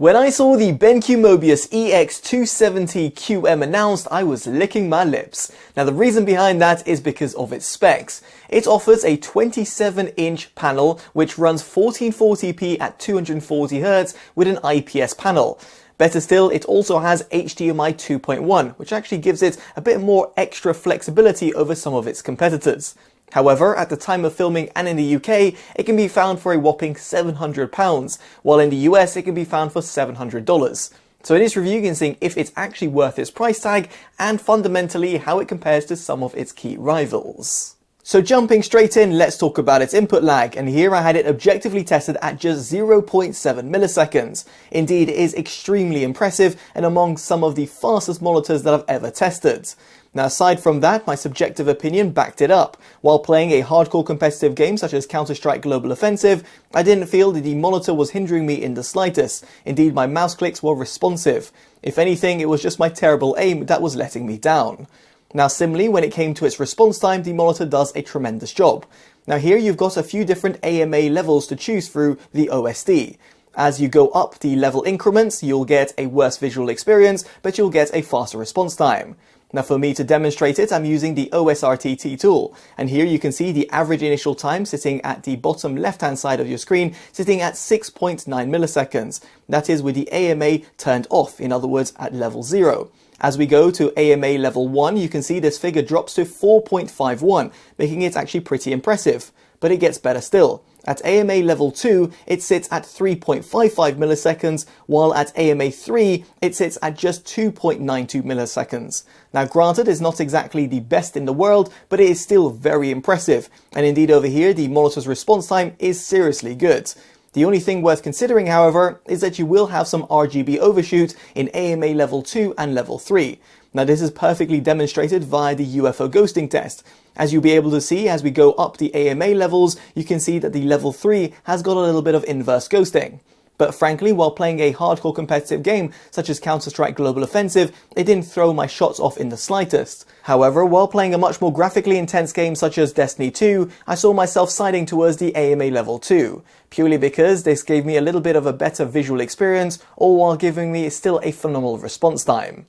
When I saw the BenQ Mobiuz EX270QM announced, I was licking my lips. Now the reason behind that is because of its specs. It offers a 27-inch panel which runs 1440p at 240Hz with an IPS panel. Better still, it also has HDMI 2.1, which actually gives it a bit more extra flexibility over some of its competitors. However, at the time of filming and in the UK, it can be found for a whopping £700, while in the US it can be found for $700. So in this review you can see if it's actually worth its price tag and fundamentally how it compares to some of its key rivals. So jumping straight in, let's talk about its input lag, and here I had it objectively tested at just 0.7 milliseconds. Indeed, it is extremely impressive and among some of the fastest monitors that I've ever tested. Now aside from that, my subjective opinion backed it up. While playing a hardcore competitive game such as Counter-Strike Global Offensive, I didn't feel that the monitor was hindering me in the slightest. Indeed, my mouse clicks were responsive. If anything, it was just my terrible aim that was letting me down. Now similarly, when it came to its response time, the monitor does a tremendous job. Now here you've got a few different AMA levels to choose through the OSD. As you go up the level increments, you'll get a worse visual experience, but you'll get a faster response time. Now for me to demonstrate it, I'm using the OSRTT tool, and here you can see the average initial time sitting at the bottom left-hand side of your screen, sitting at 6.9 milliseconds. That is with the AMA turned off, in other words at level 0. As we go to AMA level 1, you can see this figure drops to 4.51, making it actually pretty impressive. But it gets better still. At AMA level 2, it sits at 3.55 milliseconds, while at AMA 3, it sits at just 2.92 milliseconds. Now granted, it's not exactly the best in the world, but it is still very impressive. And indeed over here, the monitor's response time is seriously good. The only thing worth considering, however, is that you will have some RGB overshoot in AMA level 2 and level 3. Now this is perfectly demonstrated via the UFO ghosting test. As you'll be able to see as we go up the AMA levels, you can see that the level 3 has got a little bit of inverse ghosting. But frankly, while playing a hardcore competitive game such as Counter-Strike Global Offensive, it didn't throw my shots off in the slightest. However, while playing a much more graphically intense game such as Destiny 2, I saw myself siding towards the AMA level 2, purely because this gave me a little bit of a better visual experience, all while giving me still a phenomenal response time.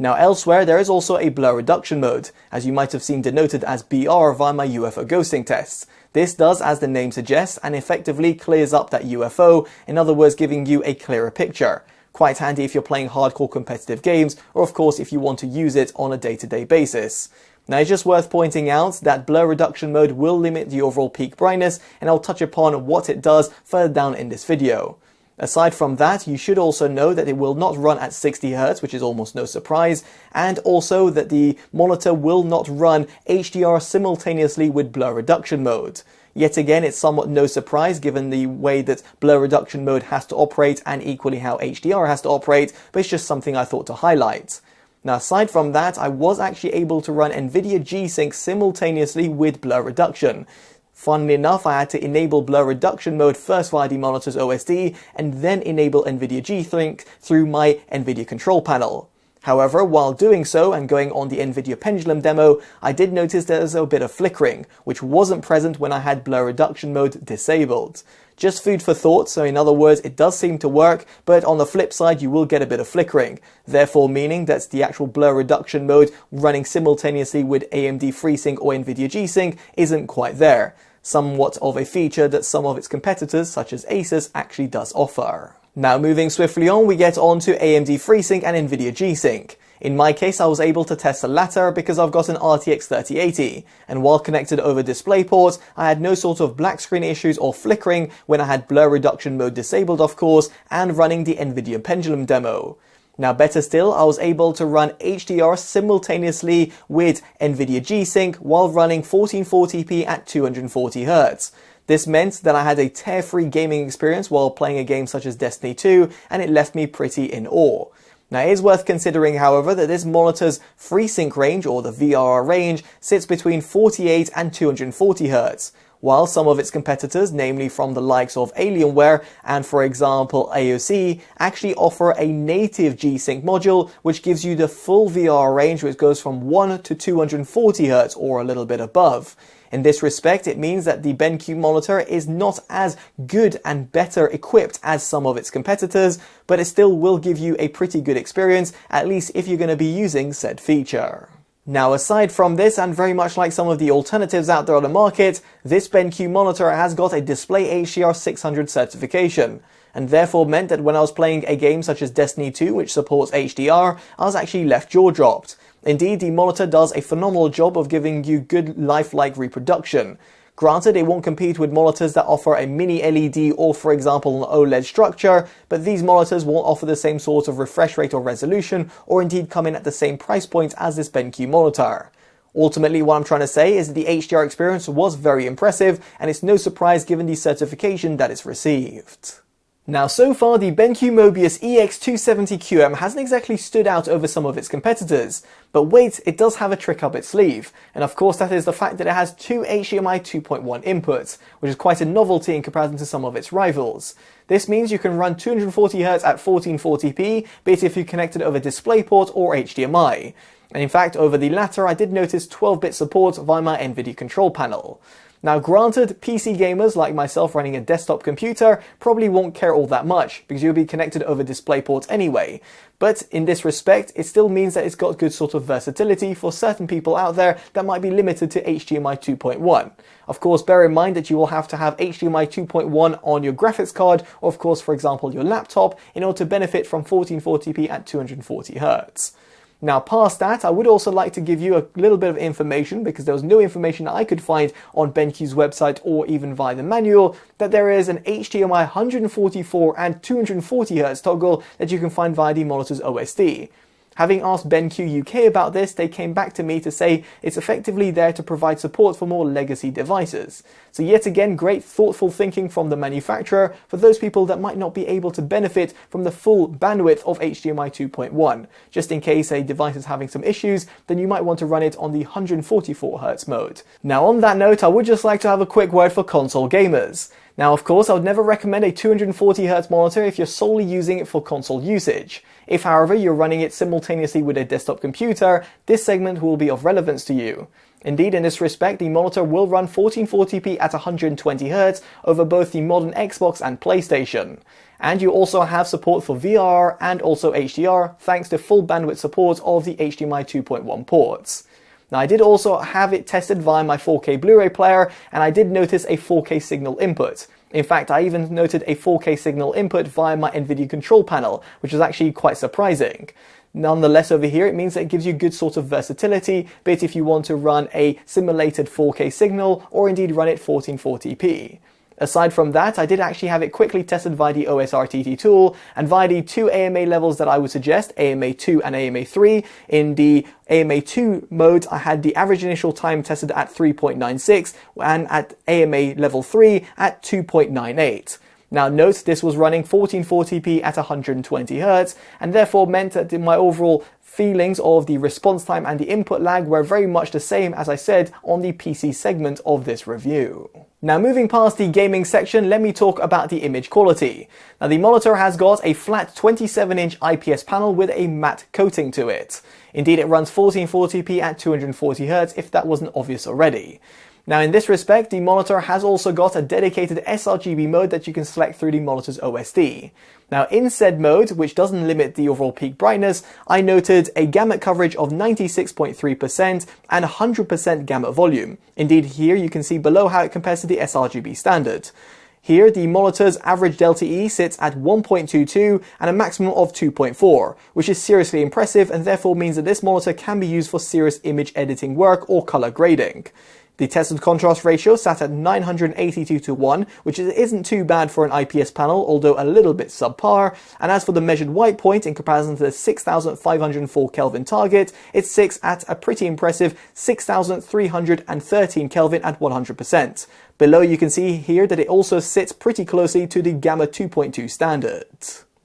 Now elsewhere, there is also a blur reduction mode, as you might have seen denoted as BR via my UFO ghosting tests. This does as the name suggests and effectively clears up that UFO, in other words giving you a clearer picture. Quite handy if you're playing hardcore competitive games, or of course if you want to use it on a day-to-day basis. Now it's just worth pointing out that blur reduction mode will limit the overall peak brightness, and I'll touch upon what it does further down in this video. Aside from that, you should also know that it will not run at 60Hz, which is almost no surprise, and also that the monitor will not run HDR simultaneously with blur reduction mode. Yet again, it's somewhat no surprise given the way that blur reduction mode has to operate and equally how HDR has to operate, but it's just something I thought to highlight. Now aside from that, I was actually able to run Nvidia G-Sync simultaneously with blur reduction. Funnily enough, I had to enable blur reduction mode first via the monitor's OSD and then enable Nvidia G-Sync through my Nvidia control panel. However, while doing so and going on the Nvidia Pendulum demo, I did notice there's a bit of flickering, which wasn't present when I had blur reduction mode disabled. Just food for thought, so in other words, it does seem to work, but on the flip side, you will get a bit of flickering, therefore meaning that the actual blur reduction mode running simultaneously with AMD FreeSync or Nvidia G-Sync isn't quite there. Somewhat of a feature that some of its competitors, such as Asus, actually does offer. Now moving swiftly on, we get on to AMD FreeSync and Nvidia G-Sync. In my case, I was able to test the latter because I've got an RTX 3080, and while connected over DisplayPort, I had no sort of black screen issues or flickering when I had blur reduction mode disabled of course, and running the Nvidia Pendulum demo. Now better still, I was able to run HDR simultaneously with Nvidia G-Sync while running 1440p at 240Hz. This meant that I had a tear-free gaming experience while playing a game such as Destiny 2, and it left me pretty in awe. Now it is worth considering, however, that this monitor's FreeSync range, or the VRR range, sits between 48 and 240Hz. while some of its competitors, namely from the likes of Alienware and for example AOC, actually offer a native G-Sync module which gives you the full VR range, which goes from 1 to 240Hz or a little bit above. In this respect, it means that the BenQ monitor is not as good and better equipped as some of its competitors, but it still will give you a pretty good experience, at least if you're going to be using said feature. Now, aside from this, and very much like some of the alternatives out there on the market, this BenQ monitor has got a display HDR600 certification, and therefore meant that when I was playing a game such as Destiny 2, which supports HDR, I was actually left jaw-dropped. Indeed, the monitor does a phenomenal job of giving you good lifelike reproduction. Granted, it won't compete with monitors that offer a mini LED or, for example, an OLED structure, but these monitors won't offer the same sort of refresh rate or resolution, or indeed come in at the same price point as this BenQ monitor. Ultimately, what I'm trying to say is that the HDR experience was very impressive, and it's no surprise given the certification that it's received. Now, so far, the BenQ Mobiuz EX270QM hasn't exactly stood out over some of its competitors. But wait, it does have a trick up its sleeve. And of course, that is the fact that it has two HDMI 2.1 inputs, which is quite a novelty in comparison to some of its rivals. This means you can run 240Hz at 1440p, be it if you connect it over DisplayPort or HDMI. And in fact, over the latter, I did notice 12-bit support via my NVIDIA control panel. Now granted, PC gamers like myself running a desktop computer probably won't care all that much because you'll be connected over DisplayPort anyway. But in this respect, it still means that it's got good sort of versatility for certain people out there that might be limited to HDMI 2.1. Of course, bear in mind that you will have to have HDMI 2.1 on your graphics card, or of course, for example, your laptop, in order to benefit from 1440p at 240Hz. Now, past that, I would also like to give you a little bit of information, because there was no information that I could find on BenQ's website or even via the manual, that there is an HDMI 144 and 240Hz toggle that you can find via the monitor's OSD. Having asked BenQ UK about this, they came back to me to say it's effectively there to provide support for more legacy devices. So yet again, great thoughtful thinking from the manufacturer for those people that might not be able to benefit from the full bandwidth of HDMI 2.1. Just in case a device is having some issues, then you might want to run it on the 144Hz mode. Now on that note, I would just like to have a quick word for console gamers. Now of course, I would never recommend a 240Hz monitor if you're solely using it for console usage. If however you're running it simultaneously with a desktop computer, this segment will be of relevance to you. Indeed, in this respect, the monitor will run 1440p at 120Hz over both the modern Xbox and PlayStation. And you also have support for VR and also HDR thanks to full bandwidth support of the HDMI 2.1 ports. Now I did also have it tested via my 4K Blu-ray player, and I did notice a 4K signal input. In fact, I even noted a 4K signal input via my NVIDIA control panel, which was actually quite surprising. Nonetheless, over here, it means that it gives you good sort of versatility, be it if you want to run a simulated 4K signal or indeed run it 1440p. Aside from that, I did actually have it quickly tested via the OSRTT tool and via the two AMA levels that I would suggest, AMA 2 and AMA 3. In the AMA 2 mode, I had the average initial time tested at 3.96 and at AMA level 3 at 2.98. Now note, this was running 1440p at 120Hz and therefore meant that my overall feelings of the response time and the input lag were very much the same as I said on the PC segment of this review. Now moving past the gaming section, let me talk about the image quality. Now the monitor has got a flat 27-inch IPS panel with a matte coating to it. Indeed, it runs 1440p at 240Hz if that wasn't obvious already. Now in this respect, the monitor has also got a dedicated sRGB mode that you can select through the monitor's OSD. Now in said mode, which doesn't limit the overall peak brightness, I noted a gamut coverage of 96.3% and 100% gamut volume. Indeed, here you can see below how it compares to the sRGB standard. Here, the monitor's average delta E sits at 1.22 and a maximum of 2.4, which is seriously impressive and therefore means that this monitor can be used for serious image editing work or color grading. The tested contrast ratio sat at 982:1, which isn't too bad for an IPS panel, although a little bit subpar. And as for the measured white point, in comparison to the 6504 Kelvin target, it sits at a pretty impressive 6313 Kelvin at 100%. Below you can see here that it also sits pretty closely to the Gamma 2.2 standard.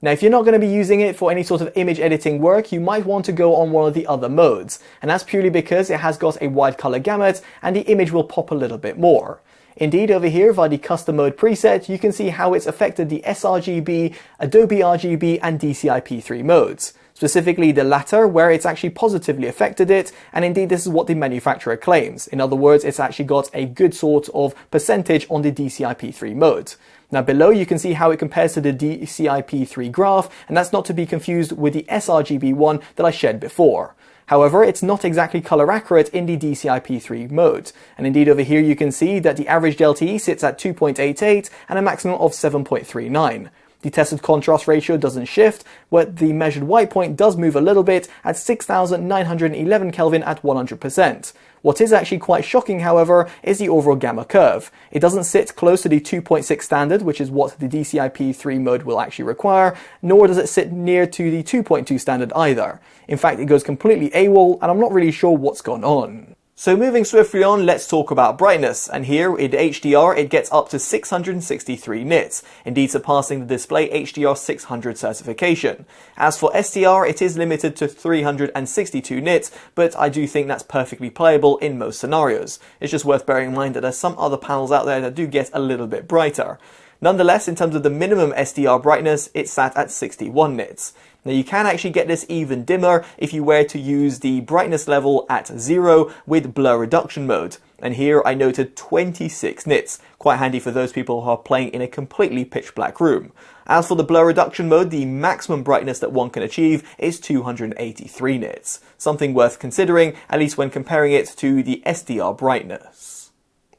Now, if you're not going to be using it for any sort of image editing work, you might want to go on one of the other modes, and that's purely because it has got a wide color gamut and the image will pop a little bit more. Indeed, over here via the custom mode preset, you can see how it's affected the sRGB, Adobe RGB and DCI-P3 modes. Specifically the latter, where it's actually positively affected it, and indeed this is what the manufacturer claims. In other words, it's actually got a good sort of percentage on the DCI-P3 mode. Now below you can see how it compares to the DCI-P3 graph, and that's not to be confused with the sRGB one that I shared before. However, it's not exactly color accurate in the DCI-P3 mode. And indeed over here you can see that the average delta-E sits at 2.88 and a maximum of 7.39. The tested contrast ratio doesn't shift, but the measured white point does move a little bit at 6911 Kelvin at 100%. What is actually quite shocking, however, is the overall gamma curve. It doesn't sit close to the 2.6 standard, which is what the DCI-P3 mode will actually require, nor does it sit near to the 2.2 standard either. In fact, it goes completely AWOL, and I'm not really sure what's gone on. So moving swiftly on, let's talk about brightness, and here in HDR it gets up to 663 nits, indeed surpassing the display HDR600 certification. As for SDR, it is limited to 362 nits, but I do think that's perfectly playable in most scenarios. It's just worth bearing in mind that there's some other panels out there that do get a little bit brighter. Nonetheless, in terms of the minimum SDR brightness, it's sat at 61 nits. Now you can actually get this even dimmer if you were to use the brightness level at 0 with blur reduction mode. And here I noted 26 nits, quite handy for those people who are playing in a completely pitch black room. As for the blur reduction mode, the maximum brightness that one can achieve is 283 nits. Something worth considering, at least when comparing it to the SDR brightness.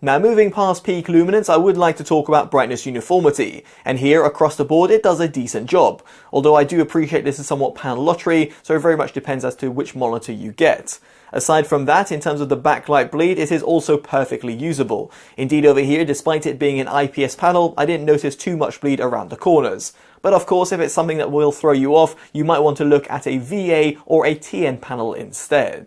Now moving past peak luminance, I would like to talk about brightness uniformity, and here across the board it does a decent job, although I do appreciate this is somewhat panel lottery, so it very much depends as to which monitor you get. Aside from that, in terms of the backlight bleed, it is also perfectly usable. Indeed over here, despite it being an IPS panel, I didn't notice too much bleed around the corners. But of course, if it's something that will throw you off, you might want to look at a VA or a TN panel instead.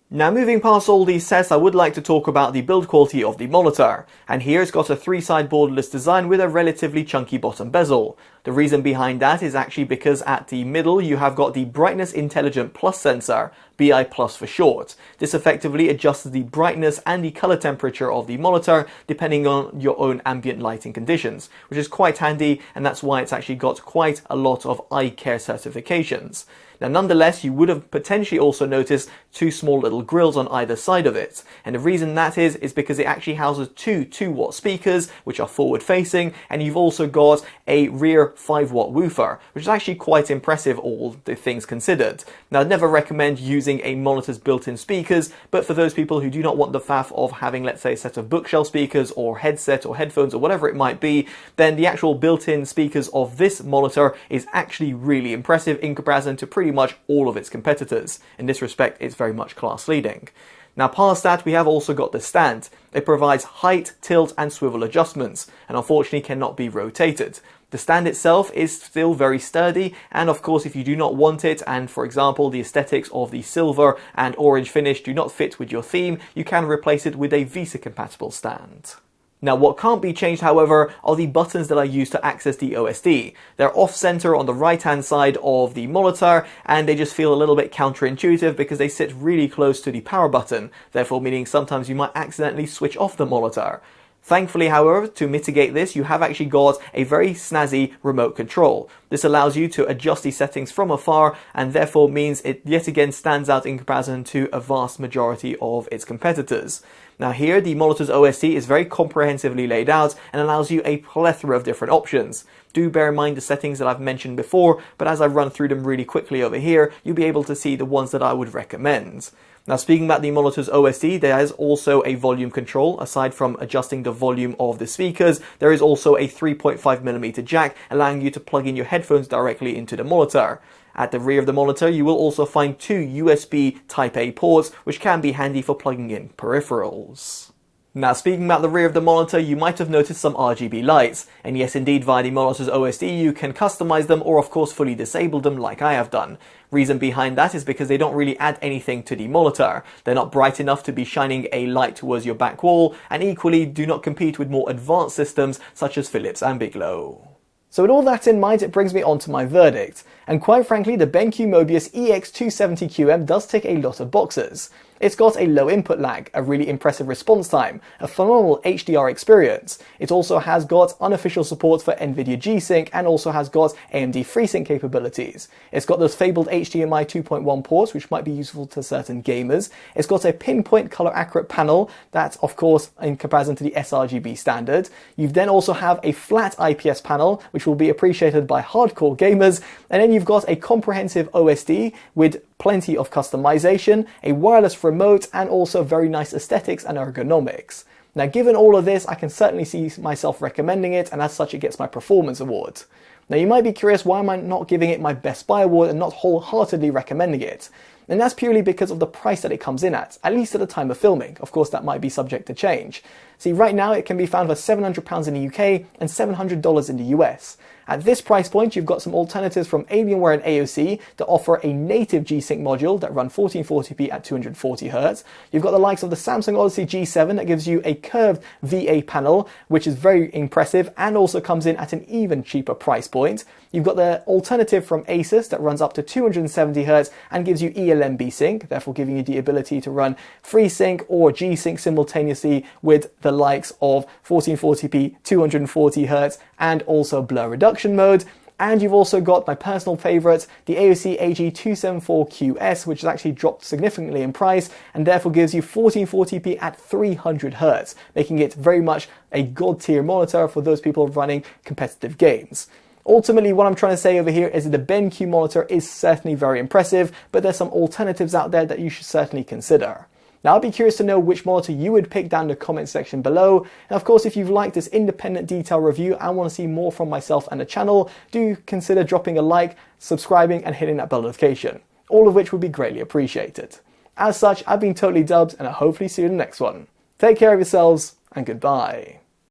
Now moving past all these tests, I would like to talk about the build quality of the monitor. And here it's got a 3-side borderless design with a relatively chunky bottom bezel. The reason behind that is actually because at the middle you have got the Brightness Intelligent Plus sensor, BI Plus for short. This effectively adjusts the brightness and the color temperature of the monitor depending on your own ambient lighting conditions, which is quite handy, and that's why it's actually got quite a lot of eye care certifications. Now nonetheless, you would have potentially also noticed 2 small little grills on either side of it, and the reason that is because it actually houses 2 2-watt speakers which are forward facing, and you've also got a rear 5-watt woofer, which is actually quite impressive all the things considered. Now I'd never recommend using a monitor's built-in speakers, but for those people who do not want the faff of having, let's say, a set of bookshelf speakers or headset or headphones or whatever it might be, then the actual built-in speakers of this monitor is actually really impressive in comparison to pretty much all of its competitors. In this respect, it's very much class leading. Now past that, we have also got the stand. It provides height, tilt and swivel adjustments, and unfortunately cannot be rotated. The stand itself is still very sturdy, and of course if you do not want it, and for example the aesthetics of the silver and orange finish do not fit with your theme, you can replace it with a VESA compatible stand. Now what can't be changed, however, are the buttons that I use to access the OSD. They're off-center on the right-hand side of the monitor, and they just feel a little bit counterintuitive because they sit really close to the power button, therefore meaning sometimes you might accidentally switch off the monitor. Thankfully, however, to mitigate this, you have actually got a very snazzy remote control. This allows you to adjust the settings from afar, and therefore means it yet again stands out in comparison to a vast majority of its competitors. Now here, the monitor's OSD is very comprehensively laid out and allows you a plethora of different options. Do bear in mind the settings that I've mentioned before, but as I run through them really quickly over here, you'll be able to see the ones that I would recommend. Now speaking about the monitor's OSD, there is also a volume control. Aside from adjusting the volume of the speakers, there is also a 3.5mm jack, allowing you to plug in your headphones directly into the monitor. At the rear of the monitor, you will also find 2 USB Type-A ports, which can be handy for plugging in peripherals. Now speaking about the rear of the monitor, you might have noticed some RGB lights, and yes indeed via the monitor's OSD you can customize them or of course fully disable them like I have done. Reason behind that is because they don't really add anything to the monitor. They're not bright enough to be shining a light towards your back wall, and equally do not compete with more advanced systems such as Philips Ambiglow. So with all that in mind, it brings me on to my verdict. And quite frankly, the BenQ Mobiuz EX270QM does tick a lot of boxes. It's got a low input lag, a really impressive response time, a phenomenal HDR experience. It also has got unofficial support for NVIDIA G-Sync and also has got AMD FreeSync capabilities. It's got those fabled HDMI 2.1 ports, which might be useful to certain gamers. It's got a pinpoint color accurate panel that's, of course, in comparison to the sRGB standard. You then also have a flat IPS panel, which will be appreciated by hardcore gamers. And then you've got a comprehensive OSD with plenty of customization, a wireless remote, and also very nice aesthetics and ergonomics. Now, given all of this, I can certainly see myself recommending it, and as such it gets my performance award. Now, you might be curious, why am I not giving it my Best Buy award and not wholeheartedly recommending it? And that's purely because of the price that it comes in at least at the time of filming. Of course, that might be subject to change. See, right now it can be found for £700 in the UK and $700 in the US. At this price point, you've got some alternatives from Alienware and AOC that offer a native G-Sync module that run 1440p at 240hz. You've got the likes of the Samsung Odyssey G7 that gives you a curved VA panel, which is very impressive and also comes in at an even cheaper price point. You've got the alternative from Asus that runs up to 270hz and gives you ELMB sync, therefore giving you the ability to run FreeSync or G-Sync simultaneously with the likes of 1440p 240hz and also blur reduction mode. And you've also got my personal favorite, the AOC AG274QS, which has actually dropped significantly in price and therefore gives you 1440p at 300hz, making it very much a god tier monitor for those people running competitive games. Ultimately, what I'm trying to say over here is that the BenQ monitor is certainly very impressive, but there's some alternatives out there that you should certainly consider. Now, I'd be curious to know which monitor you would pick down in the comment section below. And of course, if you've liked this independent detail review and want to see more from myself and the channel, do consider dropping a like, subscribing and hitting that bell notification, all of which would be greatly appreciated. As such, I've been Totally Dubbed and I'll hopefully see you in the next one. Take care of yourselves and goodbye.